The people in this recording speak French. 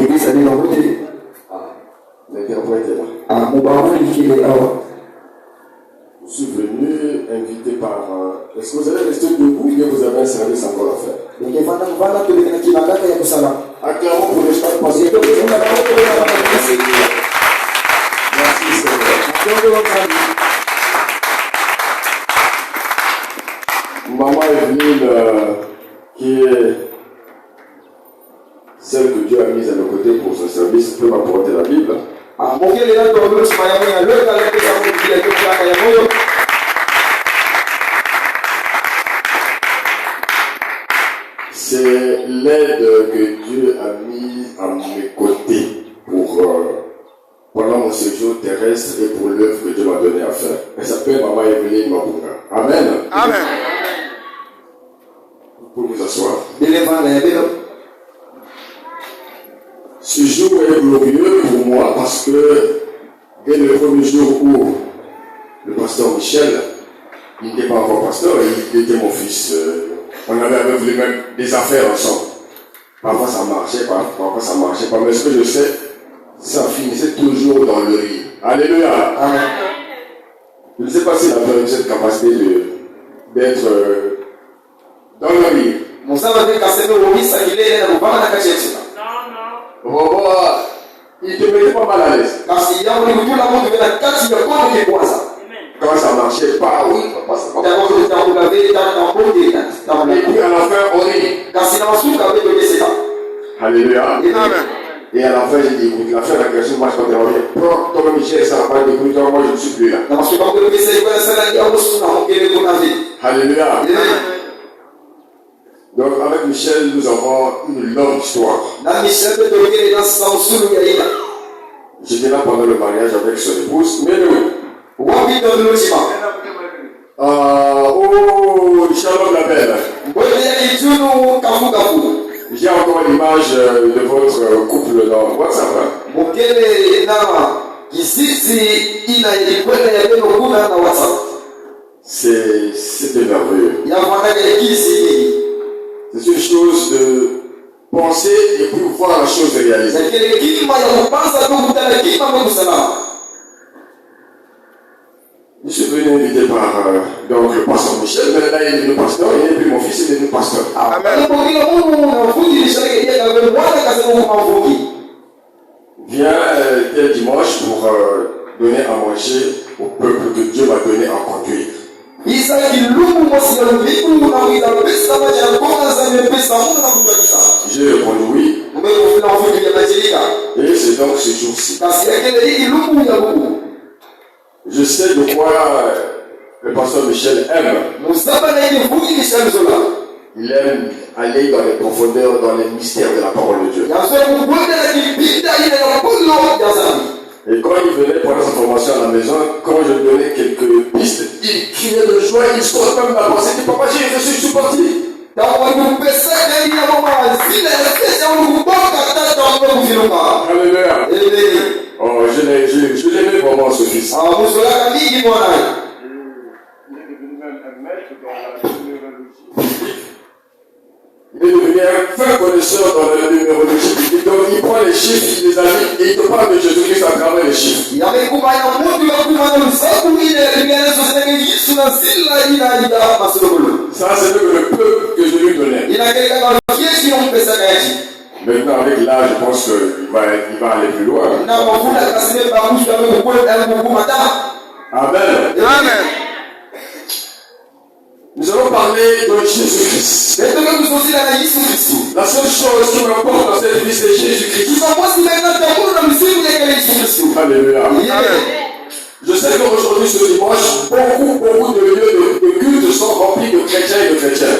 Église allée dans votre télé. L'interprète est là. Ah, mon baron, il est là. Je suis venu invité par... Est-ce que vous allez rester debout ou bien vous avez un service encore à faire? Acclamons pour le stade parce que... Merci Seigneur. Maman Evelyne, qui est celle que Dieu a mise à nos côtés pour ce service, peut m'apporter la Bible. C'est l'aide que Dieu a mise à mes côtés pour pendant mon séjour terrestre et pour l'œuvre que Dieu m'a donné à faire. Elle s'appelle Maman Evelyne Mabunga. Amen. Amen. Vous pouvez vous asseoir. Ce jour est glorieux pour moi parce que dès le premier jour où le pasteur Michel, il n'était pas encore pasteur, il était mon fils. On avait avec lui-même des affaires ensemble. Parfois ça marchait, parfois ça marchait pas. Mais ce que je sais, ça finissait toujours dans le rire. Alléluia. Amen. Je ne sais pas s'il a cette capacité d'être dans le rire. Il te mettait pas mal à l'aise. Quand ça marchait pas, oui, et puis à la fin, on rit. Alléluia. Amen. Et à la fin, j'ai dit, écoute, la fin de la question, moi je t'en reviens. Prends toi, Michel, ça va pas être écoute, moi je ne suis plus là. Alléluia. Donc avec Michel, nous avons une longue histoire. J'étais là pendant le mariage avec son épouse, mais nous. Shalom la belle. J'ai encore l'image de votre couple dans WhatsApp. C'est merveilleux. C'est une chose de penser et puis voir la chose réalisée. Je suis venu invité par donc, le pasteur Michel, mais là il est devenu pasteur et puis mon fils est devenu pasteur. Amen. Viens tel dimanche pour donner à manger au peuple que Dieu m'a donné à conduire. J'ai répondu oui. Et c'est donc ce jour-ci. Je sais de quoi le pasteur Michel aime. Il aime aller dans les profondeurs, dans les mystères de la parole de Dieu. Et quand il venait pour sa formation à la maison, quand je lui donnais quelques pistes, il criait de joie, il sort même la pensée, il dit papa, j'ai reçu, je suis parti. Alléluia. Oh, je l'aimais vraiment ce fils. Il est devenu un fin connaisseur dans la numérologie. Donc il prend les chiffres, il les applique et il te parle de Jésus-Christ à travers les chiffres. Ça, c'est le peu que je lui donnais. Maintenant, avec l'âge, je pense qu'il va aller plus loin. Amen. Amen. Nous allons parler de Jésus-Christ. La seule chose qui m'importe dans cette vie, c'est Jésus-Christ. Alléluia. Amen. Je sais qu'aujourd'hui, ce dimanche, beaucoup de lieux de culte sont remplis de chrétiens et de chrétiens.